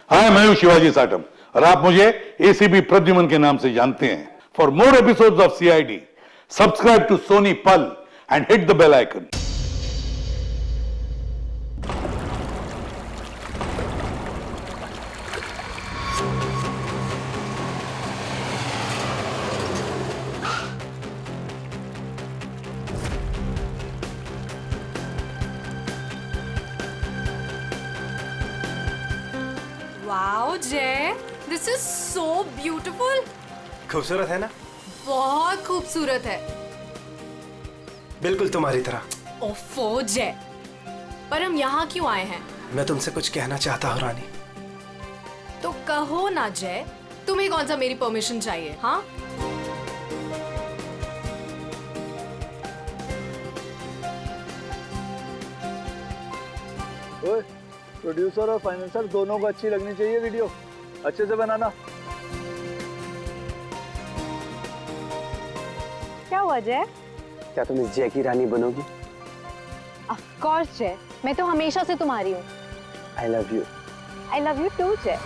हाय, मैं हूं शिवाजी साटम और आप मुझे एसीपी प्रद्युमन के नाम से जानते हैं। For more episodes of CID, subscribe to Sony Pal and hit the bell icon. Wow Jai, this is so beautiful. खूबसूरत है ना? बहुत खूबसूरत है। बिल्कुल तुम्हारी तरह। ओफो जय, पर हम यहाँ क्यों आए हैं? मैं तुमसे कुछ कहना चाहता हूँ रानी। तो कहो ना जय, तुम्हें कौन सा मेरी परमिशन चाहिए? हाँ, ओए, प्रोड्यूसर और फाइनेंसर दोनों को अच्छी लगनी चाहिए वीडियो, अच्छे से बनाना। क्या हुआ जय? क्या तुम इस जय की रानी बनोगी? ऑफ कोर्स जय, मैं तो हमेशा से तुम्हारी हूँ। I love you. I love you too Jay.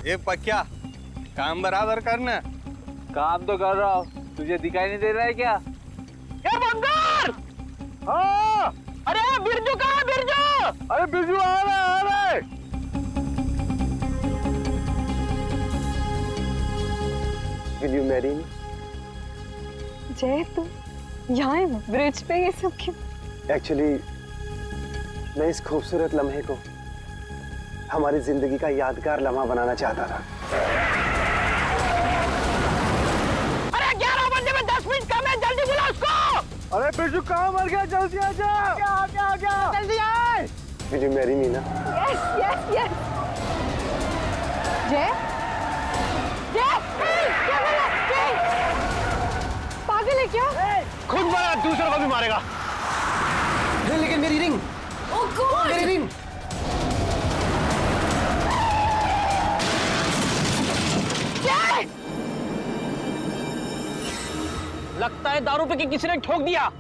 ये पक्या काम बराबर करना। काम तो कर रहा हूँ, तुझे दिखाई नहीं दे रहा है क्या? ये बंगार! हाँ! अरे बिरजू कहाँ है बिरजू? अरे बिरजू आ रहा है। Will you marry me? जय तुम यहाँ ब्रिज पे ये सब क्यों? Actually, मैं इस खूबसूरत लम्हे को हमारी जिंदगी का यादगार लम्हा बनाना चाहता था। अरे 11 बजे में 10 मिनट कम है, जल्दी बुला उसको। अरे बिरजू कहाँ मर गया? जल्दी आ जा। आ जल्दी आए। Will you marry me ना? Yes yes yes. जय जय क्या कर रहा है? जय पागल है क्या? खुद मारा, दूसरों को भी मारेगा। लेकिन मेरी रिंग, ओह गॉड, मेरी रिंग। लगता है दारू पे कि किसी ने ठोक दिया।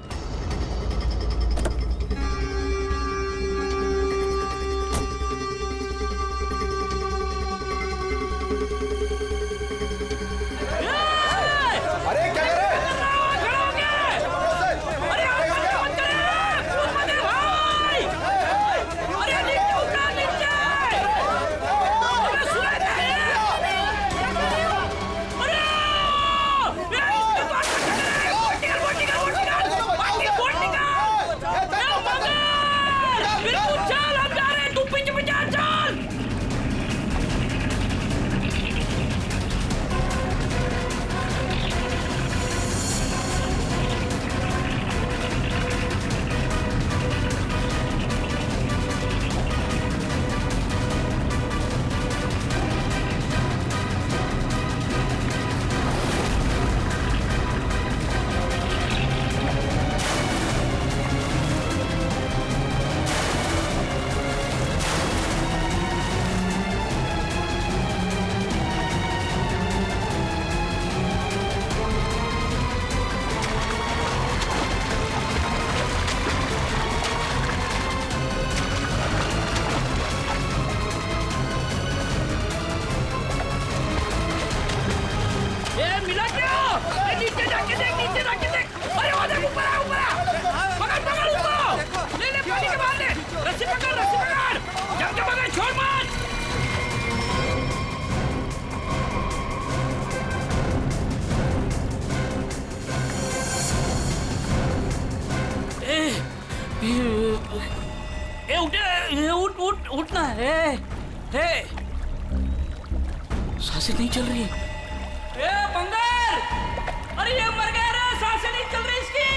उठना है। सांसें नहीं चल रही। बंगार, अरे ये मर गया रे, सांसें नहीं चल रही इसकी।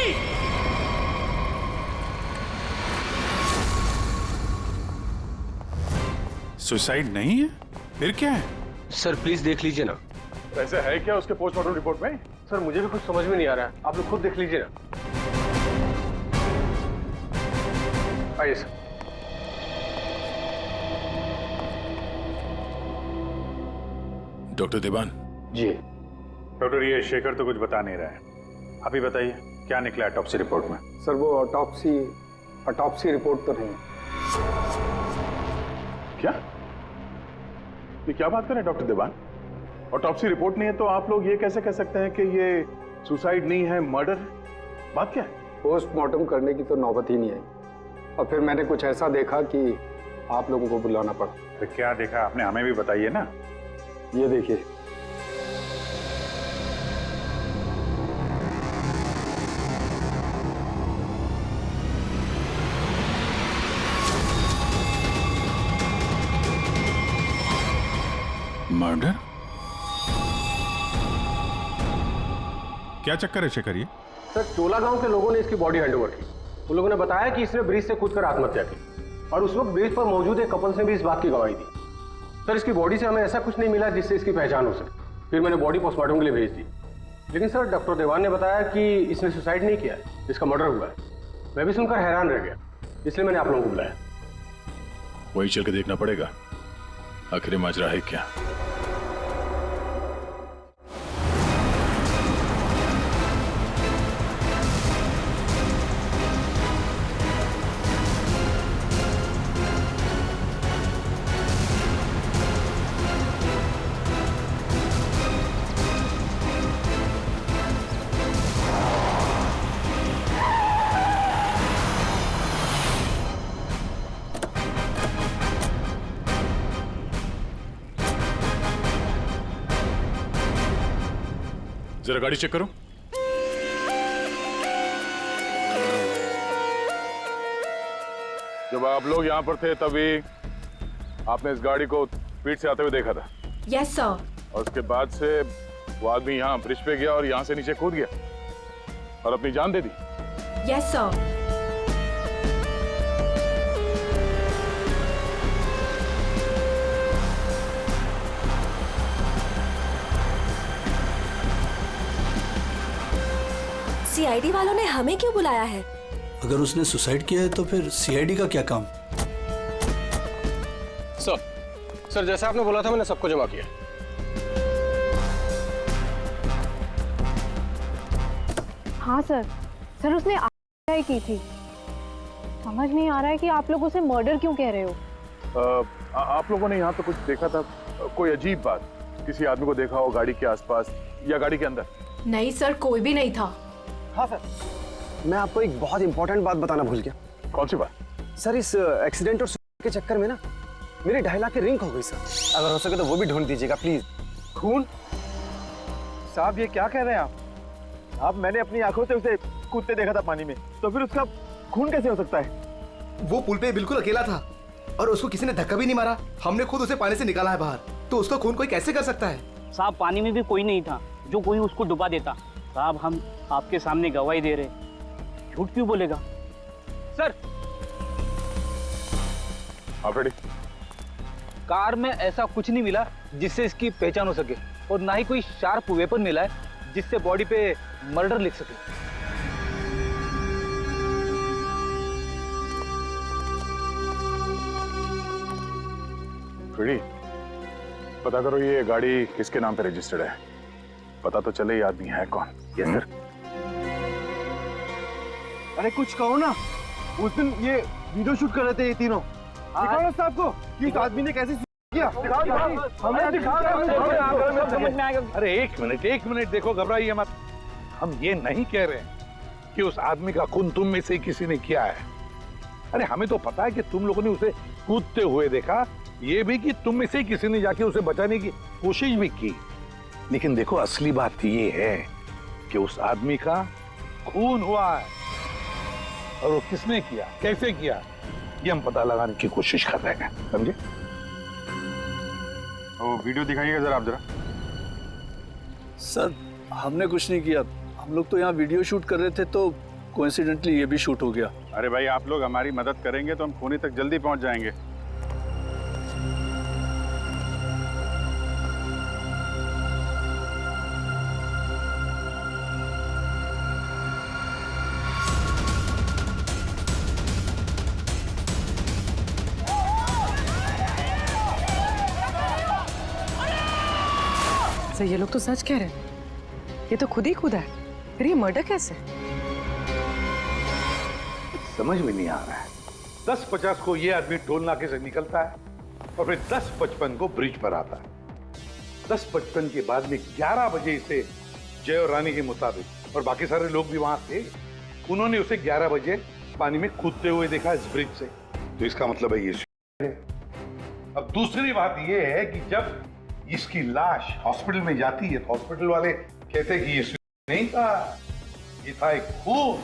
सुसाइड नहीं है, फिर क्या है? सर प्लीज देख लीजिए ना। वैसे है क्या उसके पोस्टमार्टम रिपोर्ट में? सर मुझे भी कुछ समझ में नहीं आ रहा है, आप लोग खुद देख लीजिए ना। आइए सर। डॉक्टर देवान। जी डॉक्टर, ये शेखर तो कुछ बता नहीं रहा है, आप ही बताइए क्या निकला ऑटोप्सी रिपोर्ट में? सर, वो ऑटोप्सी ऑटोप्सी रिपोर्ट तो नहीं है। क्या? ये क्या बात कर रहे हैं डॉक्टर देवान? ऑटोप्सी रिपोर्ट नहीं है तो आप लोग ये कैसे कह सकते हैं कि ये सुसाइड नहीं है, मर्डर? बात क्या है? पोस्टमार्टम करने की तो नौबत ही नहीं आई और फिर मैंने कुछ ऐसा देखा कि आप लोगों को बुलाना पड़ा। तो क्या देखा आपने, हमें भी बताइए ना। ये देखिए, मर्डर? क्या चक्कर है शेखर ये? सर चोला गांव के लोगों ने इसकी बॉडी हैंडओवर की। उन लोगों ने बताया कि इसने ब्रिज से कूदकर आत्महत्या की और उस वक्त ब्रिज पर मौजूद एक कपल ने भी इस बात की गवाही दी। सर इसकी बॉडी से हमें ऐसा कुछ नहीं मिला जिससे इसकी पहचान हो सके। फिर मैंने बॉडी पोस्टमार्टम के लिए भेज दी, लेकिन सर डॉक्टर देवान ने बताया कि इसने सुसाइड नहीं किया है, इसका मर्डर हुआ है। मैं भी सुनकर हैरान रह गया, इसलिए मैंने आप लोगों को बुलाया। वही चल के देखना पड़ेगा आखिर माजरा है क्या। जरा गाड़ी चेक करो। जब आप लोग यहाँ पर थे तभी आपने इस गाड़ी को स्पीड से आते हुए देखा था। Yes sir. और उसके बाद से वो आदमी यहाँ ब्रिज पे गया और यहाँ से नीचे कूद गया और अपनी जान दे दी। Yes sir. सीआईडी वालों ने हमें क्यों बुलाया है? अगर उसने सुसाइड किया है तो फिर सीआईडी का क्या काम? सर जैसा आपने बोला था मैंने सबको जमा किया। हाँ सर, सर उसने आत्महत्या की थी। समझ नहीं आ रहा है कि आप लोग उसे मर्डर क्यों कह रहे हो। आप लोगों ने यहाँ पे कुछ देखा था? कोई अजीब बात, किसी आदमी को देखा हो गाड़ी के आसपास या गाड़ी के अंदर? नहीं सर, कोई भी नहीं था। हाँ सर, मैं आपको एक बहुत इंपॉर्टेंट बात बताना भूल गया। कौन सी बात? सर इस एक्सीडेंट और के चक्कर में ना मेरी 2.5 लाख की रिंग हो गई सर। अगर हो सके तो वो भी ढूंढ दीजिएगा प्लीज। खून? साहब ये क्या कह रहे हैं आप? मैंने अपनी आंखों से उसे कूदते देखा था पानी में, तो फिर उसका खून कैसे हो सकता है? वो पुल पे बिल्कुल अकेला था और उसको किसी ने धक्का भी नहीं मारा। हमने खुद उसे पानी से निकाला है बाहर, तो उसका खून कोई कैसे कर सकता है? साहब पानी में भी कोई नहीं था जो कोई उसको डुबा देता। साहब हम आपके सामने गवाही दे रहे, झूठ क्यों बोलेगा? सर आप रेडी? कार में ऐसा कुछ नहीं मिला जिससे इसकी पहचान हो सके और ना ही कोई शार्प वेपन मिला है जिससे बॉडी पे मर्डर लिख सके। रेडी? पता करो ये गाड़ी किसके नाम पे रजिस्टर्ड है, पता तो चले ये आदमी है कौन। Yes sir. अरे कुछ कहो ना, उस दिन ये वीडियो शूट कर रहे थे ये तीनों। दिखाओ ना साहब को कि उस आदमी ने कैसे किया। हमें दिखाओ। अरे एक मिनट देखो, घबराइए मत। हम ये नहीं कह रहे हैं कि उस आदमी का खून तुम में से किसी ने किया है। अरे हमें तो पता है कि तुम लोगों ने उसे कूदते हुए देखा, ये भी कि तुम में से किसी ने जाके उसे बचाने की कोशिश भी की। लेकिन देखो असली बात ये है कि उस आदमी का खून हुआ है और वो किसने किया, कैसे किया, ये हम पता लगाने की कोशिश कर रहे हैं, समझे? वो वीडियो दिखाइएगा जरा आप। जरा सर हमने कुछ नहीं किया, हम लोग तो यहाँ वीडियो शूट कर रहे थे तो कोइंसिडेंटली ये भी शूट हो गया। अरे भाई आप लोग हमारी मदद करेंगे तो हम खूनी तक जल्दी पहुंच जाएंगे। सर ये लोग तो सच कह रहे हैं, ये तो खुद ही कूदा है, फिर ये मर्डर कैसे? समझ में नहीं आ रहा है। 10:50 को ये आदमी टोल नाके से निकलता है और फिर 10:55 को ब्रिज पर आता है। 10:55 के बाद में 11 बजे इसे जय और रानी के मुताबिक, और बाकी सारे लोग भी वहां थे, उन्होंने उसे 11 बजे पानी में कूदते हुए देखा इस ब्रिज से। तो इसका मतलब है ये है। अब दूसरी बात ये है कि जब इसकी लाश हॉस्पिटल में जाती है तो हॉस्पिटल वाले कहते हैं कि ये नहीं था, ये था एक खून।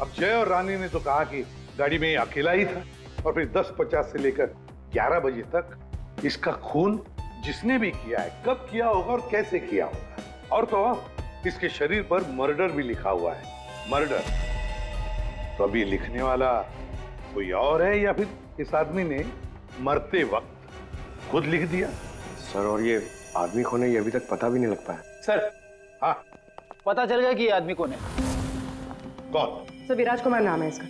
अब जय और रानी ने तो कहा कि गाड़ी में अकेला ही था, और फिर 10:50 से लेकर 11 बजे तक इसका खून जिसने भी किया है, कब किया होगा और कैसे किया होगा। और तो इसके शरीर पर मर्डर भी लिखा हुआ है, मर्डर। तो अभी लिखने वाला कोई और है या फिर इस आदमी ने मरते वक्त खुद लिख दिया। सर, और ये आदमी कौन है ये अभी तक पता भी नहीं लग पाया। सर, हाँ पता चल गया कि ये आदमी कौन है। कौन? सर, विराज कुमार नाम है इसका।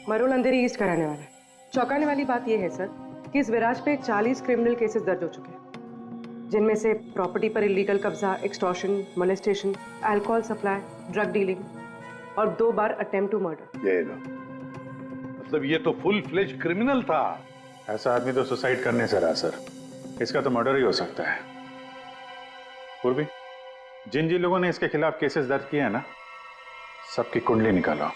मरोल अंधेरी ईस्ट का रहने वाला है। चौंकाने वाली बात यह है सर कि इस विराज पे 40 क्रिमिनल केसेस दर्ज हो चुके हैं, जिनमें से प्रॉपर्टी पर इलीगल कब्जा, extortion, molestation, alcohol supply, drug dealing और 2 बार अटेम्प्ट टू मर्डर। मतलब ये तो फुल फ्लेज क्रिमिनल था। ऐसा आदमी तो सुसाइड करने से रहा सर, इसका तो मर्डर ही हो सकता है। पूर्वी, जिन जिन लोगों ने इसके खिलाफ केसेस दर्ज किए हैं ना, सबकी कुंडली निकालो।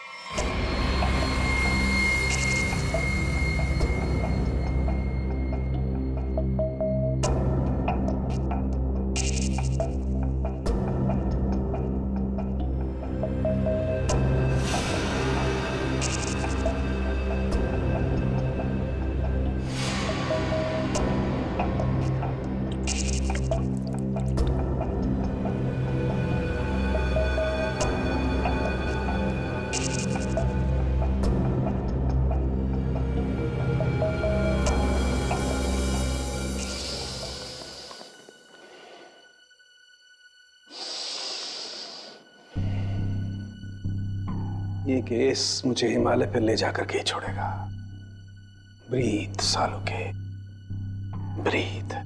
ये केस मुझे हिमालय पर ले जाकर के ही छोड़ेगा। ब्रीथ सालों के, ब्रीथ।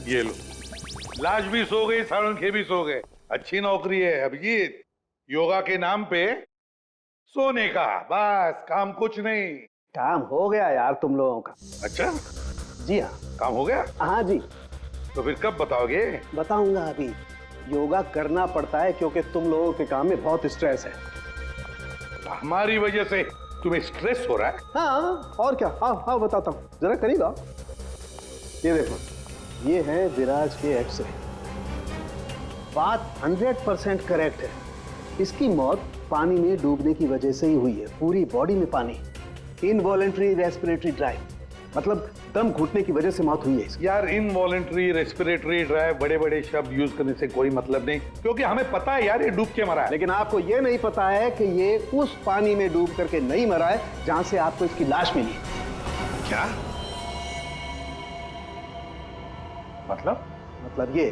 ये लो, लाश भी सो गई, साळुंखे भी सो गए। अच्छी नौकरी है अभिजीत, योगा के नाम पे सोने का, बस काम कुछ नहीं। काम हो गया यार तुम लोगों का। अच्छा जी हाँ, काम हो गया? हाँ जी। तो फिर कब बताओगे? बताऊंगा अभी। योगा करना पड़ता है क्योंकि तुम लोगों के काम में बहुत स्ट्रेस है। हमारी वजह से तुम्हें स्ट्रेस हो रहा है? हाँ, और क्या। हाँ हाँ, बताता हूँ, जरा करीब आओ। ये देखो, ये है विराज के एक्सरे। बात 100% करेक्ट है। इसकी मौत पानी में डूबने की वजह से ही हुई है। पूरी बॉडी में पानी, इनवॉलेंट्री रेस्पिरेटरी ड्राइव, मतलब दम घुटने की वजह से मौत हुई है इसकी। यार, इनवॉलेंट्री रेस्पिरेटरी ड्राइव बड़े बड़े शब्द यूज करने से कोई मतलब नहीं, क्योंकि हमें पता है यार ये डूब के मरा है। लेकिन आपको ये नहीं पता है कि ये उस पानी में डूब करके नहीं मरा है जहां से आपको इसकी लाश मिली। क्या मतलब ये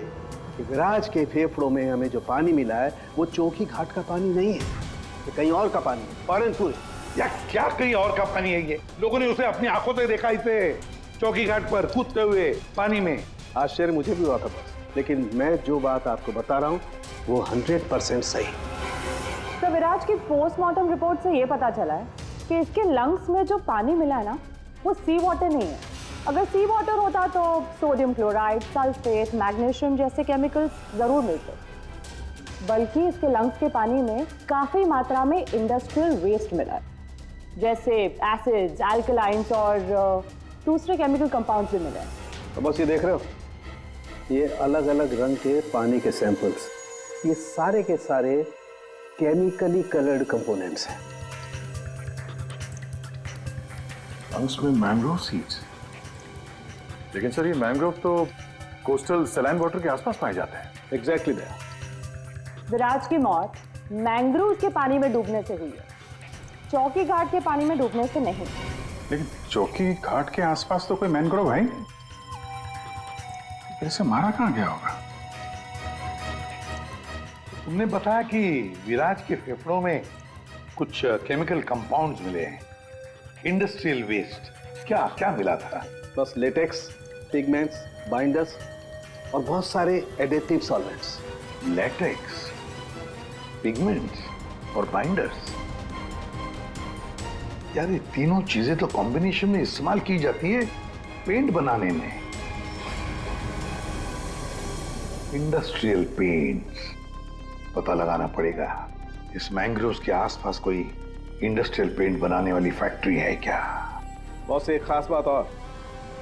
कि विराज के फेफड़ों में हमें जो पानी मिला है वो चौकी घाट का पानी नहीं है, ये कहीं और का पानी है, पालनपुर। या क्या कहीं और का पानी है? ये लोगों ने उसे अपनी आंखों से देखा, इसे चौकी घाट पर कूदते हुए पानी में। आश्चर्य मुझे भी हुआ था बस, लेकिन मैं जो बात आपको बता रहा हूँ वो 100% सही। तो विराज की पोस्टमार्टम रिपोर्ट से ये पता चला है कि इसके लंग्स में जो पानी मिला है ना, वो सी वाटर नहीं है। अगर सी वाटर होता तो सोडियम क्लोराइड, सल्फेट, मैग्नीशियम जैसे केमिकल्स जरूर मिलते, बल्कि इसके लंग्स के पानी में काफी मात्रा में इंडस्ट्रियल वेस्ट मिला है, जैसे एसिड्स, अल्कलाइंस और दूसरे केमिकल कंपाउंड्स भी मिले हैं। तो बस ये देख रहे हो, ये अलग अलग रंग के पानी के सैंपल्स, ये सारे के सारे केमिकली कलर्ड कंपोनेंट्स हैं। लंग्स में मैंग्रोव सीड्स, लेकिन सर ये मैंग्रोव तो कोस्टल सैलाइन वाटर के आसपास पाए जाते हैं। Exactly that. विराज की मौत मैंग्रोव के पानी में डूबने से हुई है, चौकी घाट के पानी में डूबने से नहीं। लेकिन चौकी घाट के आसपास तो कोई मैंग्रोव है ही नहीं। फिर इसे मारा कहाँ गया होगा? तुमने बताया कि विराज के फेफड़ों में कुछ केमिकल कंपाउंड्स मिले हैं, इंडस्ट्रियल वेस्ट। क्या क्या मिला था? बस लेटेक्स, पिगमेंट्स, बाइंडर्स और बहुत सारे एडिटिव सॉल्वेंट्स। लेटेक्स, पिगमेंट्स और बाइंडर्स। यार ये तीनों चीजें तो कॉम्बिनेशन में इस्तेमाल की जाती है पेंट बनाने में। इंडस्ट्रियल पेंट्स, पता लगाना पड़ेगा इस मैंग्रोव्स के आसपास कोई इंडस्ट्रियल पेंट बनाने वाली फैक्ट्री है क्या? बॉस एक खास बात और,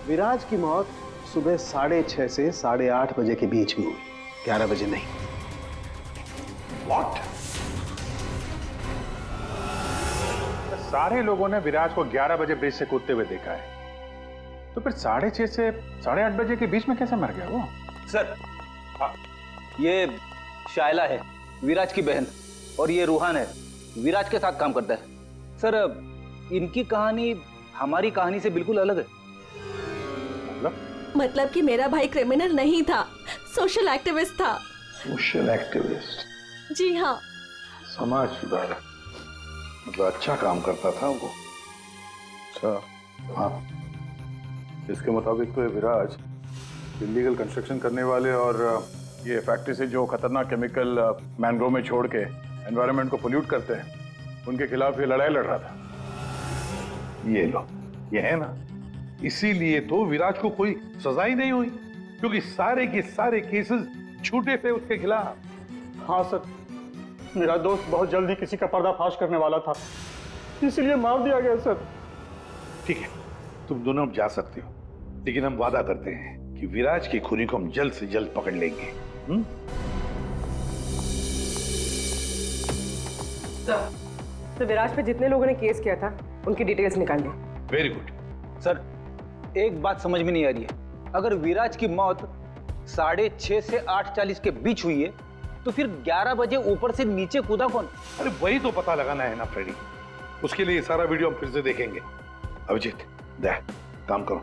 विराज की मौत सुबह 6:30 से 8:30 बजे के बीच में हुई, 11 बजे नहीं। What? सारे लोगों ने विराज को 11 बजे ब्रिज से कूदते हुए देखा है, तो फिर 6:30 से 8:30 बजे के बीच में कैसे मर गया वो? सर ये शायला है, विराज की बहन, और ये रूहान है, विराज के साथ काम करता है। सर इनकी कहानी हमारी कहानी से बिल्कुल अलग है। मतलब कि मेरा भाई क्रिमिनल नहीं था, सोशल एक्टिविस्ट था। Social activist? जी हाँ। समाज सुधारक, मतलब अच्छा काम करता था वो। अच्छा हाँ, इसके मुताबिक तो ये विराज इलीगल कंस्ट्रक्शन करने वाले और ये फैक्ट्री से जो खतरनाक केमिकल मैंग्रोव में छोड़ के एनवायरनमेंट को पोल्यूट करते हैं, उनके खिलाफ ये लड़ाई लड़ रहा था। ये लो, ये है ना, इसीलिए तो विराज को कोई सजा ही नहीं हुई, क्योंकि सारे के सारे केसेस झूठे थे उसके खिलाफ। हाँ सर, मेरा दोस्त बहुत जल्दी किसी का पर्दाफाश करने वाला था, इसीलिए मार दिया गया सर। ठीक है, तुम दोनों अब जा सकते हो, लेकिन हम वादा करते हैं कि विराज की खूनी को हम जल्द से जल्द पकड़ लेंगे। तो विराज पे जितने लोगों ने केस किया था उनकी डिटेल्स निकाल ली। Very good. सर एक बात समझ में नहीं आ रही है, अगर विराज की मौत 6:30 से 8:40 के बीच हुई है, तो फिर 11 बजे ऊपर से नीचे कूदा कौन? अरे वही तो पता लगाना है ना फ्रेडी, उसके लिए सारा वीडियो हम फिर से देखेंगे। अभिजीत दे काम करो,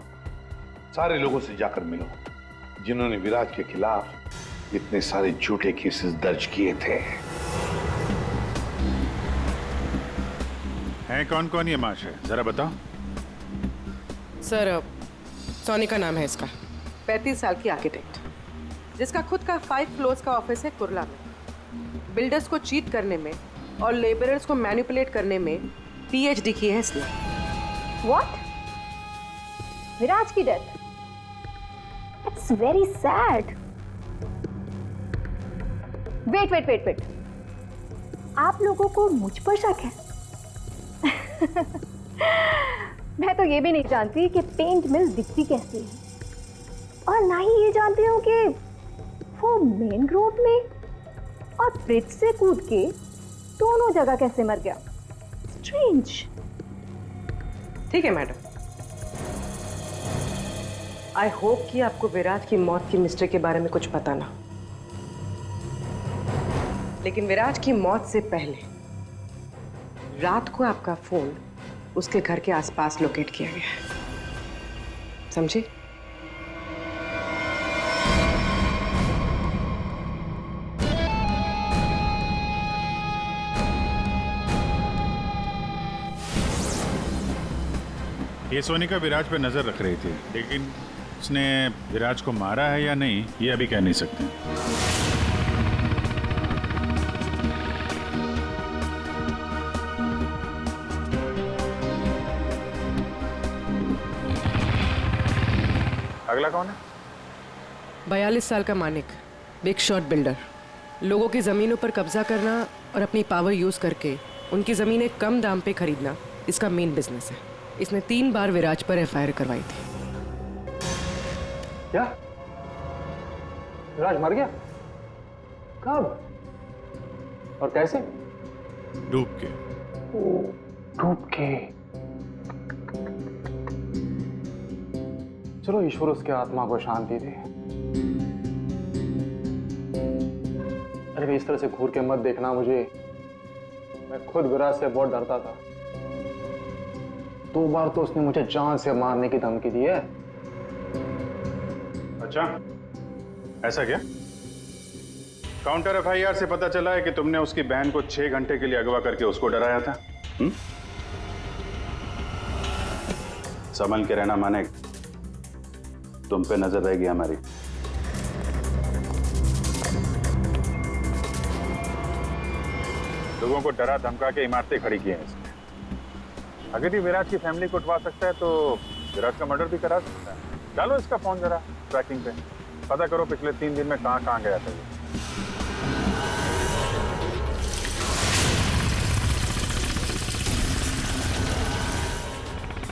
सारे लोगों से जाकर मिलो जिन्होंने विराज के खिलाफ इतने सारे झूठे केसेस दर्ज किए थे। हैं कौन कौन ये माश है, जरा बताओ। सर सोनी का नाम है इसका, 35 साल की आर्किटेक्ट, जिसका खुद का 5 फ्लोर्स का ऑफिस है कुर्ला में। बिल्डर्स को चीट करने में और लेबरर्स को मैनिपुलेट करने में पीएचडी की है इसने। व्हाट? विराज की death? It's very sad. Wait, आप लोगों को मुझ पर शक है? मैं तो ये भी नहीं जानती कि पेंट मिल दिखती कैसी है, और ना ही ये जानती हूँ कि वो मेन रोड में और ब्रिज से कूद के दोनों जगह कैसे मर गया। स्ट्रेंज। ठीक है मैडम, आई होप कि आपको विराज की मौत की मिस्ट्री के बारे में कुछ पता ना, लेकिन विराज की मौत से पहले रात को आपका फोन उसके घर के आसपास लोकेट किया गया है, समझे? ये सोनी का विराज पे नजर रख रही थी, लेकिन उसने विराज को मारा है या नहीं ये अभी कह नहीं सकते। अगला कौन है? 42 साल का मानिक, बिग शॉट बिल्डर। लोगों की जमीनों पर कब्जा करना और अपनी पावर यूज करके उनकी जमीनें कम दाम पे खरीदना इसका मेन बिजनेस है। इसने 3 बार विराज पर एफआईआर करवाई थी। क्या? विराज मर गया? कब और कैसे? डूब के। डूब के? चलो ईश्वर उसके आत्मा को शांति दे। अरे इस तरह से घूर के मत देखना मुझे, मैं खुद विराज से बहुत डरता था। 2 बार तो उसने मुझे जान से मारने की धमकी दी है। अच्छा, ऐसा क्या? काउंटर FIR से पता चला है कि तुमने उसकी बहन को 6 घंटे के लिए अगवा करके उसको डराया था। संभल के रहना माने, तुम पे नजर रहेगी हमारी। लोगों को डरा धमका के इमारतें खड़ी की हैं इसने। अगर ये विराज की फैमिली को उठवा सकता है तो विराज का मर्डर भी करा सकता है। डालो इसका फोन जरा ट्रैकिंग पे, पता करो पिछले 3 दिन में कहां गया था ये।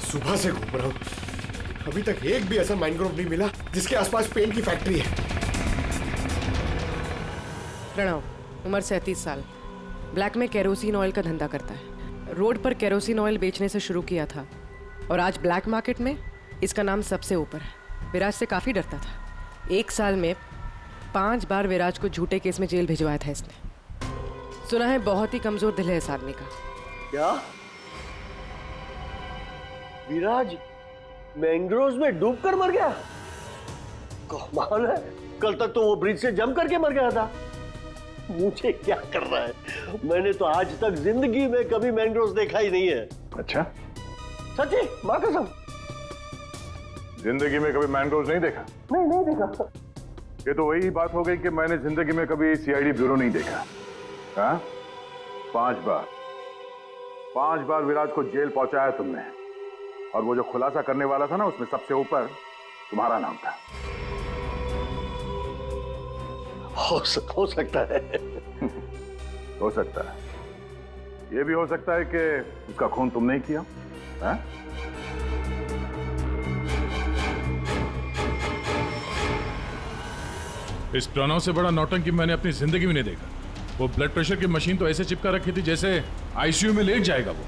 सुबह से घूम रहा हूँ, अभी तक एक भी ऐसा मैनग्रोव नहीं मिला जिसके आसपास पेंट की फैक्ट्री है। प्रणव, उम्र 37 साल, ब्लैक में केरोसिन ऑयल का धंधा करता है। रोड पर केरोसिन ऑयल बेचने से शुरू किया था और आज ब्लैक मार्केट में इसका नाम सबसे ऊपर है। विराज से काफ़ी डरता था। 1 साल में 5 बार विराज को झूठे केस में जेल भिजवाया था इसने। सुना है बहुत ही कमज़ोर दिल है इस आदमी का। क्या विराज मैंग्रोव्स में डूबकर मर गया? कमाल है, कल तक तो वो ब्रिज से जंप करके मर गया था। मुझे क्या कर रहा है, मैंने तो आज तक जिंदगी में कभी मैंग्रोव्स देखा ही नहीं है। अच्छा, सच्ची माँ कसम, जिंदगी में कभी मैंग्रोव्स नहीं देखा? नहीं देखा। ये तो वही बात हो गई कि मैंने जिंदगी में कभी CID ब्यूरो नहीं देखा। हाँ, 5 बार विराज को जेल पहुंचाया तुमने, और वो जो खुलासा करने वाला था ना, उसमें सबसे ऊपर तुम्हारा नाम था। हो सकता है। हो सकता है, ये भी हो सकता है कि उसका खून तुमने ही किया। हाँ? इस प्रणव से बड़ा नौटंकी मैंने अपनी जिंदगी में नहीं देखा। वो ब्लड प्रेशर की मशीन तो ऐसे चिपका रखी थी जैसे ICU में लेट जाएगा वो।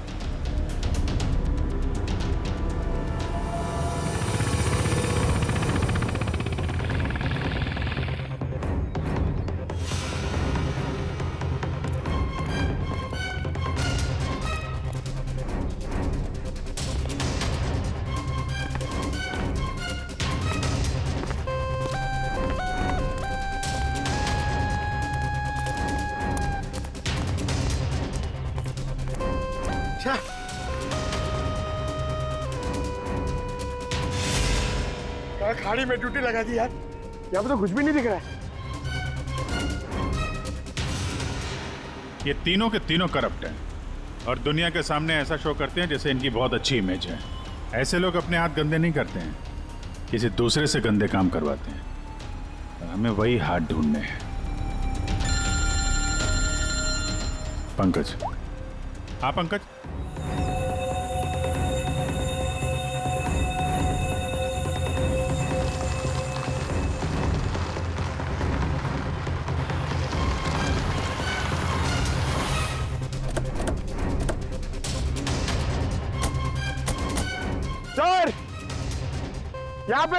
खाड़ी में ड्यूटी लगा दी यार, यहाँ पे तो कुछ भी नहीं दिख रहा है। ये तीनों के तीनों करप्ट हैं और दुनिया के सामने ऐसा शो करते हैं जैसे इनकी बहुत अच्छी इमेज है। ऐसे लोग अपने हाथ गंदे नहीं करते हैं, किसी दूसरे से गंदे काम करवाते हैं। और हमें वही हाथ ढूंढने हैं। पंकज, हाँ पंकज, सर यहाँ पे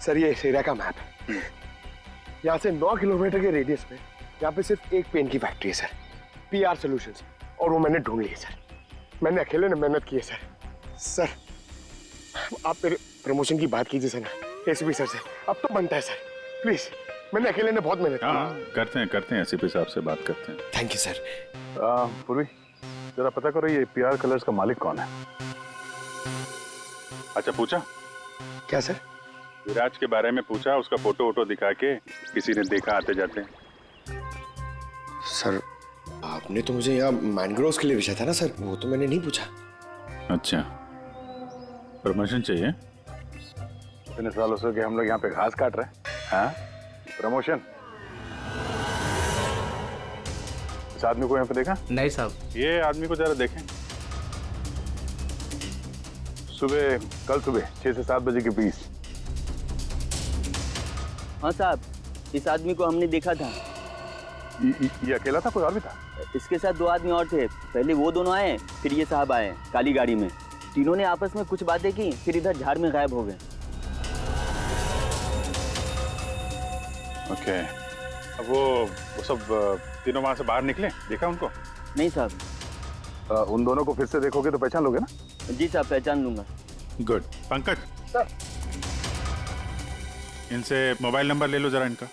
सर ये इस एरिया का मैप है। यहाँ से 9 किलोमीटर के रेडियस में यहाँ पे सिर्फ एक पेन की फैक्ट्री है सर, PR सॉल्यूशंस, और वो मैंने ढूंढ ली है सर। मैंने अकेले ने मेहनत की है सर। आप मेरे प्रमोशन की बात कीजिए सर ना ACP सर से, अब तो बनता है सर, प्लीज। मैंने अकेले ने बहुत मेहनत की। हाँ करते हैं ACP साहब से बात करते हैं। Thank you sir. पूर्वी, जरा पता करो ये PR कलर्स का मालिक कौन है? अच्छा पूछा? क्या सर? विराज के बारे में पूछा, उसका फोटो वोटो दिखा के किसी ने देखा आते जाते? सर आपने तो मुझे यहाँ मैनग्रोव्स के लिए पूछा था ना सर, वो तो मैंने नहीं पूछा। अच्छा, प्रमोशन चाहिए? इतने सालों से कि हम लोग यहाँ पे घास काट रहे हैं। हाँ, प्रमोशन? इस आदमी को यहाँ पे देखा? नहीं साहब। ये आदमी को जरा देखें। कल सुबह 6 से 7 बजे के बीच। हाँ साहब, इस आदमी को हमने देखा था। ये अकेला था, कोई और भी था? इसके साथ 2 आदमी और थे। पहले वो दोनों आए, फिर ये साहब आए काली गाड़ी में। तीनों ने आपस में कुछ बातें की, फिर इधर झाड़ में गायब हो गए। ओके, अब वो सब तीनों वहां से बाहर निकले, देखा उनको? नहीं साहब। उन दोनों को फिर से देखोगे तो पहचान लोगे ना? जी साहब, पहचान लूंगा। गुड। पंकज सर, इनसे मोबाइल नंबर ले लो जरा इनका।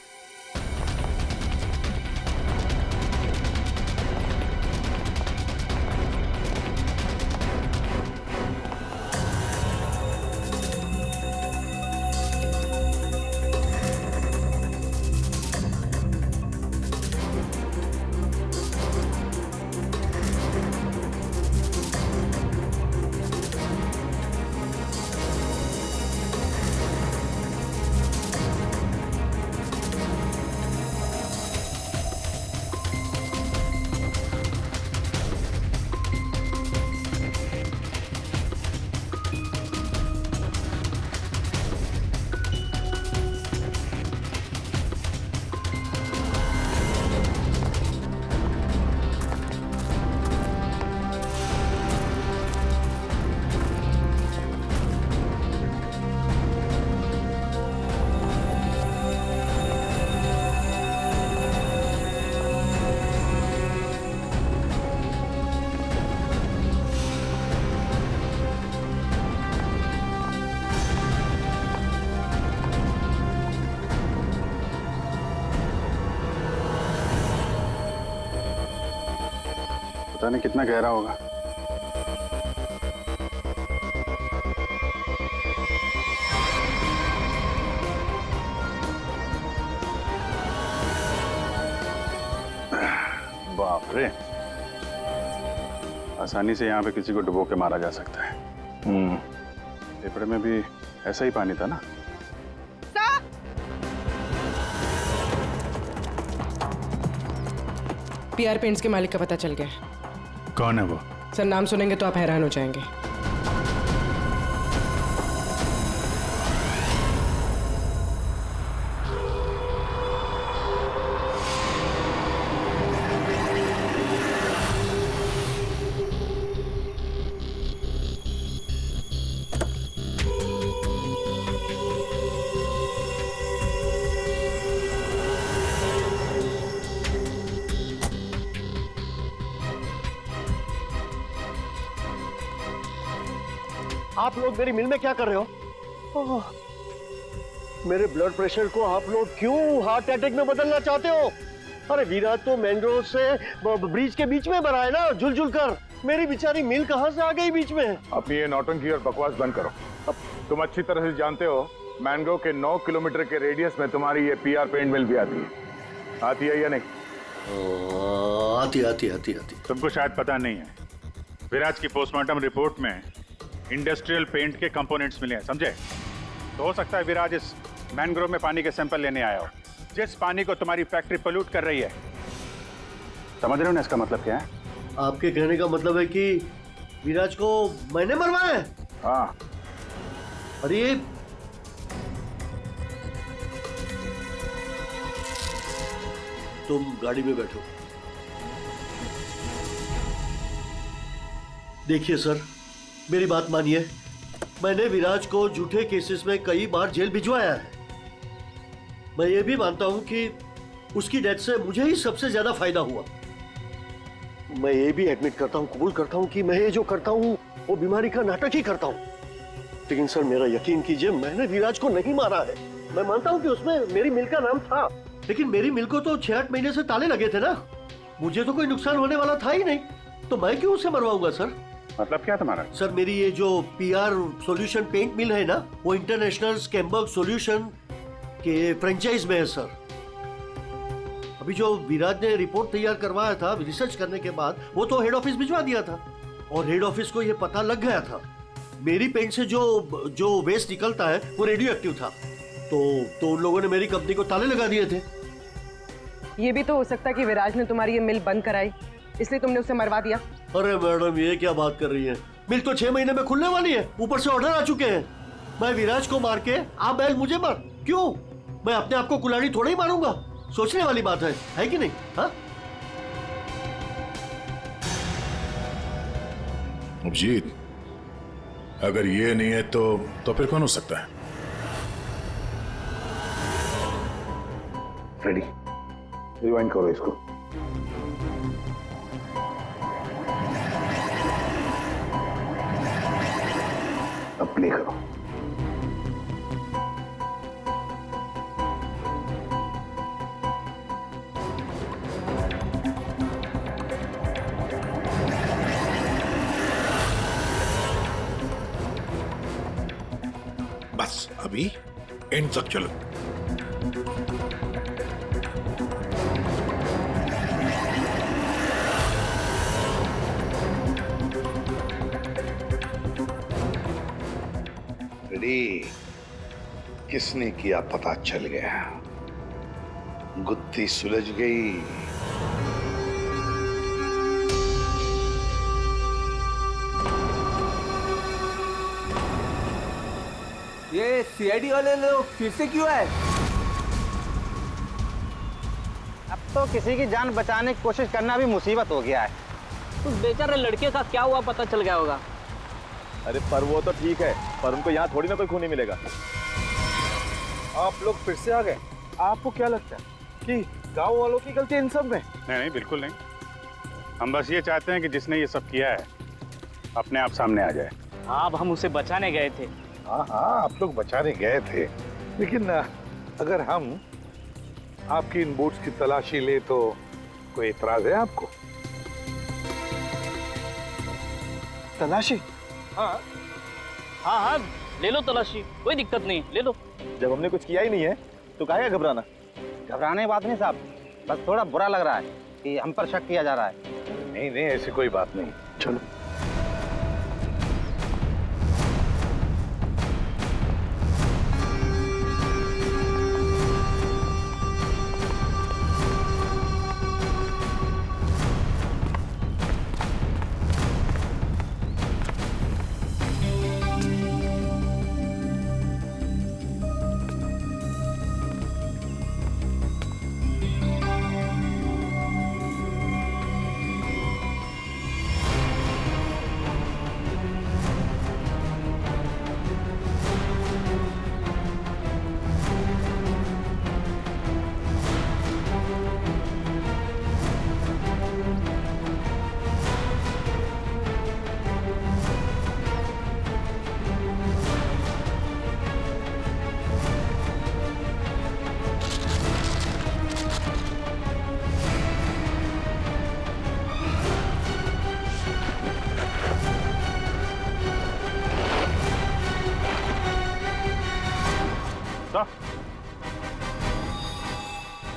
पता नहीं कितना गहरा होगा। बाप रे, आसानी से यहाँ पे किसी को डुबो के मारा जा सकता है। पेपर में भी ऐसा ही पानी था ना? पीआर पेंट्स के मालिक का पता चल गया। कौन है वो? सर नाम सुनेंगे तो आप हैरान हो जाएंगे। आप लोग मेरी मिल में क्या कर रहे हो? मेरे ब्लड प्रेशर को आप लोग क्यों हार्ट अटैक में बदलना चाहते हो? अरे विराट तो मैंग्रोव से ब्रिज के बीच में मरा है ना, झुलझुल कर। मेरी बेचारी मिल कहां से आ गई बीच में? अपनी ये नौटंकी और बकवास बंद करो। तुम अच्छी तरह से जानते हो मैंग्रोव के 9 किलोमीटर के रेडियस में तुम्हारी ये पीआर पेंट मिल भी आती है या नहीं? आती। तुमको शायद पता नहीं है, विराज की पोस्टमार्टम रिपोर्ट में इंडस्ट्रियल पेंट के कंपोनेंट्स मिले हैं, समझे? तो हो सकता है विराज इस मैंग्रोव में पानी के सैंपल लेने आया हो, जिस पानी को तुम्हारी फैक्ट्री पोल्यूट कर रही है। समझ रहे हो ना इसका मतलब क्या है? आपके कहने का मतलब है कि विराज को मैंने मरवाया है? हाँ। अरे तुम गाड़ी में बैठो। देखिए सर, मेरी बात मानिए, मैंने विराज को झूठे केसेस में कई बार जेल भिजवाया है। मैं ये भी मानता हूं कि उसकी डेथ से मुझे ही सबसे ज्यादा फायदा हुआ। मैं ये भी एडमिट करता हूं, कबूल करता हूं कि मैं ये जो करता हूं वो बीमारी का नाटक ही करता हूं। लेकिन सर मेरा यकीन कीजिए, मैंने विराज को नहीं मारा है। मैं मानता हूं कि उसमें मेरी मिल का नाम था, लेकिन मेरी मिल को तो 6-8 महीने से ताले लगे थे ना। मुझे तो कोई नुकसान होने वाला था ही नहीं, तो मैं क्यों उसे मरवाऊंगा सर? मतलब क्या तुम्हारा? सर मेरी ये जो पीआर सॉल्यूशन पेंट मिल है ना, वो इंटरनेशनल स्कैम्बर्ग सॉल्यूशन के फ्रेंचाइज में है सर। अभी जो विराज ने रिपोर्ट तैयार करवाया था रिसर्च करने के बाद, वो तो हेड ऑफिस भिजवा दिया था और हेड ऑफिस को ये पता लग गया था मेरी पेंट से जो वेस्ट निकलता है वो रेडियो एक्टिव था। तो उन लोगों ने मेरी कंपनी को ताले लगा दिए थे। ये भी तो हो सकता है कि विराज ने तुम्हारी ये मिल बंद कराई, इसलिए तुमने उसे मरवा दिया। अरे मैडम, ये क्या बात कर रही है? मिल तो 6 महीने में खुलने वाली है, ऊपर से ऑर्डर आ चुके हैं। मैं विराज को मार के आप बैल मुझे मार, क्यों? मैं अपने आप को कुल्हाड़ी थोड़ा ही मारूंगा। सोचने वाली बात है कि नहीं? हाँ अभिजीत, अगर ये नहीं है तो फिर कौन हो सकता है? रेडी, रिवाइंड करो इसको। अब प्ले करो। बस अभी एंड तक चलो। रेडी, किसने किया पता चल गया, गुत्थी सुलझ गई। ये सीआईडी वाले लोग फिर से क्यों आए? अब तो किसी की जान बचाने की कोशिश करना भी मुसीबत हो गया है। उस बेचारे लड़के के साथ क्या हुआ पता चल गया होगा। अरे पर वो तो ठीक है, पर उनको यहाँ थोड़ी ना कोई खूनी मिलेगा। आप लोग फिर से आ गए। आपको क्या लगता है कि गांव वालों की गलती इन सब में? नहीं नहीं, बिल्कुल नहीं। हम बस ये चाहते हैं कि जिसने ये सब किया है अपने आप सामने आ जाए। अब हम उसे बचाने गए थे। हाँ हाँ, आप लोग बचाने गए थे, लेकिन अगर हम आपकी इन बूट्स की तलाशी ले तो कोई इतराज है आपको? तलाशी? हाँ हाँ हाँ, ले लो तलाशी, कोई दिक्कत नहीं, ले लो। जब हमने कुछ किया ही नहीं है तो काहे घबराना? घबराने की बात नहीं साहब, बस थोड़ा बुरा लग रहा है कि हम पर शक किया जा रहा है। नहीं नहीं, ऐसी कोई बात नहीं। चलो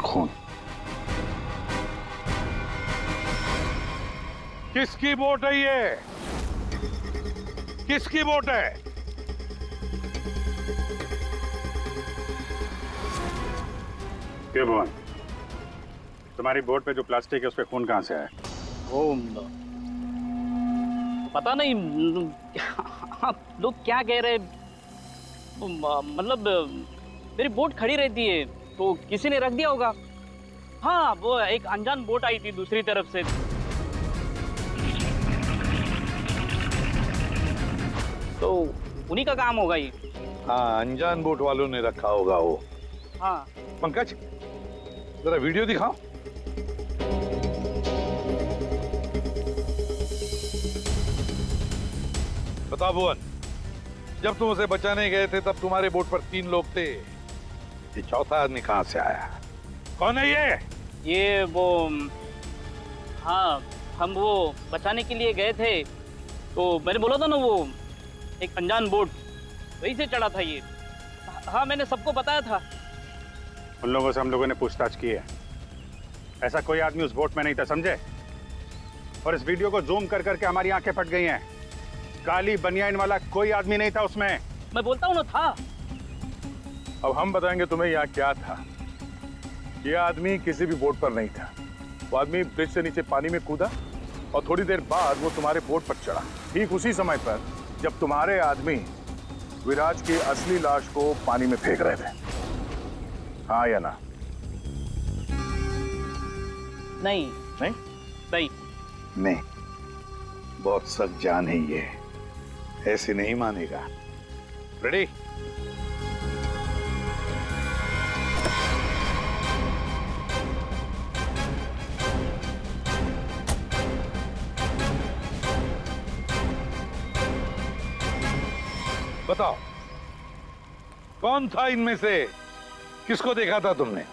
खून किसकी बोट है ये? किसकी बोट है? क्यों भवन, तुम्हारी बोट पे जो प्लास्टिक है उस पे खून कहां से आया? ओ, पता नहीं आप लोग क्या कह रहे, मतलब मेरी बोट खड़ी रहती है तो किसी ने रख दिया होगा। हाँ, वो एक अनजान बोट आई थी दूसरी तरफ से, तो उन्हीं का काम होगा ये। हाँ, अनजान बोट वालों ने रखा होगा वो। हाँ। पंकज, जरा वीडियो दिखाओ। बता भुवन, जब तुम उसे बचाने गए थे तब तुम्हारे बोट पर 3 लोग थे, ये चौथा आदमी कहां से आया? कौन है ये? ये वो, हाँ, हम वो बचाने के लिए गए थे तो मैंने बोला था ना, वो एक अनजान बोट, वहीं से चढ़ा था ये। हाँ, मैंने सबको बताया था। उन लोगों से हम लोगों ने पूछताछ की है, ऐसा कोई आदमी उस बोट में नहीं था, समझे? और इस वीडियो को जूम कर करके हमारी आंखें फट गई हैं। काली बनियान वाला कोई आदमी नहीं था उसमें। मैं बोलता हूँ ना, था। अब हम बताएंगे तुम्हें यहाँ क्या था। ये आदमी किसी भी बोट पर नहीं था। वो आदमी ब्रिज से नीचे पानी में कूदा और थोड़ी देर बाद वो तुम्हारे बोट पर चढ़ा, ठीक उसी समय पर जब तुम्हारे आदमी विराज की असली लाश को पानी में फेंक रहे थे। हाँ या ना? नहीं नहीं नहीं नहीं, बहुत सख्त जान है ये, ऐसे नहीं मानेगा। रेडी? बताओ, कौन था इनमें से? किसको देखा था तुमने?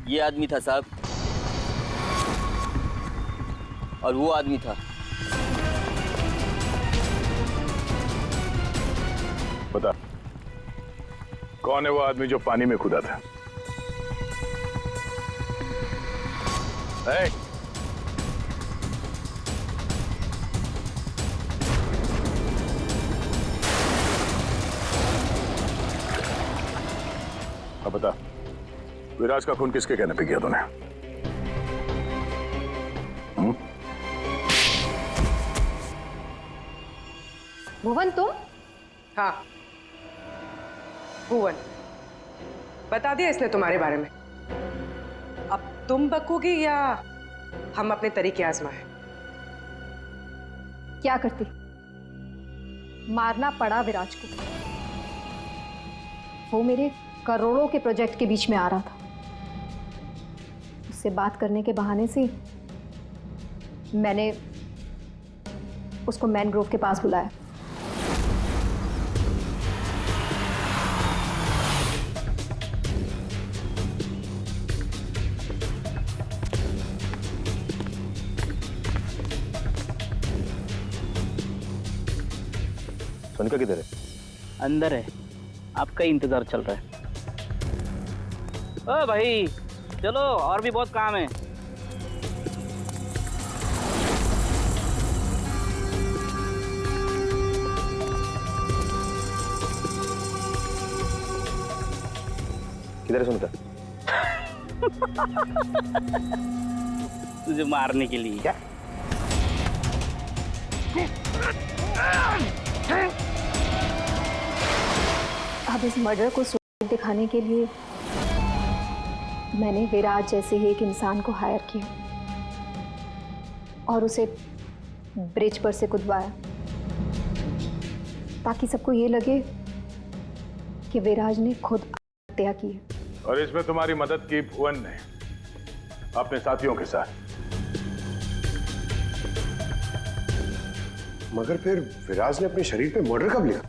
ये आदमी था साहब, और वो आदमी था। बता, कौन है वो आदमी जो पानी में कूदा था? अब बता, विराज का खून किसके कहने पे किया तूने? भुवन तुम? हाँ भुवन, बता दिया इसने तुम्हारे बारे में। अब तुम बकोगी या हम अपने तरीके आजमाएं? क्या करती? मारना पड़ा विराज को। वो मेरे करोड़ों के प्रोजेक्ट के बीच में आ रहा था। उससे बात करने के बहाने से मैंने उसको मैनग्रोव के पास बुलाया। सोनिका किधर है? अंदर है, आपका ही इंतजार चल रहा है। ओ भाई चलो, और भी बहुत काम है। किधर है सोनिका? तुझे मारने के लिए। क्या? अब इस मर्डर को सुसाइड दिखाने के लिए मैंने विराज जैसे ही एक इंसान को हायर किया और उसे ब्रिज पर से कूदवाया, ताकि सबको ये लगे कि विराज ने खुद हत्या की है। और इसमें तुम्हारी मदद की भुवन ने अपने साथियों के साथ। मगर फिर विराज ने अपने शरीर पे मर्डर कब लिया?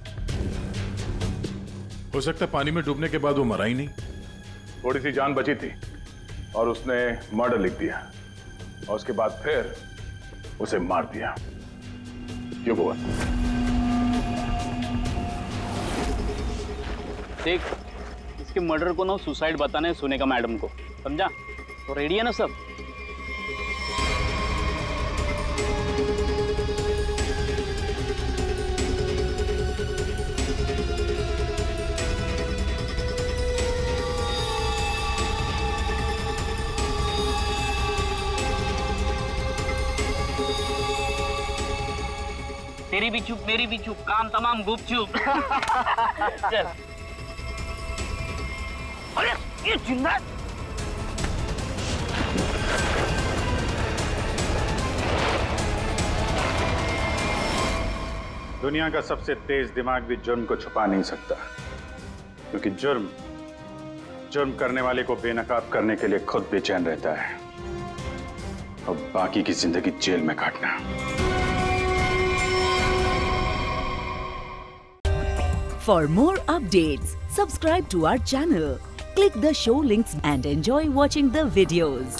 हो सकता है पानी में डूबने के बाद वो मरा ही नहीं। थोड़ी सी जान बची थी और उसने मर्डर लिख दिया और उसके बाद फिर उसे मार दिया। क्यों भुवन? देख, इसके मर्डर को ना सुसाइड बताना है सुनेगा मैडम को, समझा? तो रेडी है ना सब? तेरी भी चुप मेरी भी चुप, काम तमाम गुपचुप। चल। अरे ये जिंदा दुनिया का सबसे तेज दिमाग भी जुर्म को छुपा नहीं सकता, क्योंकि जुर्म करने वाले को बेनकाब करने के लिए खुद बेचैन रहता है और बाकी की जिंदगी जेल में काटना। For more updates, subscribe to our channel, click the show links and enjoy watching the videos.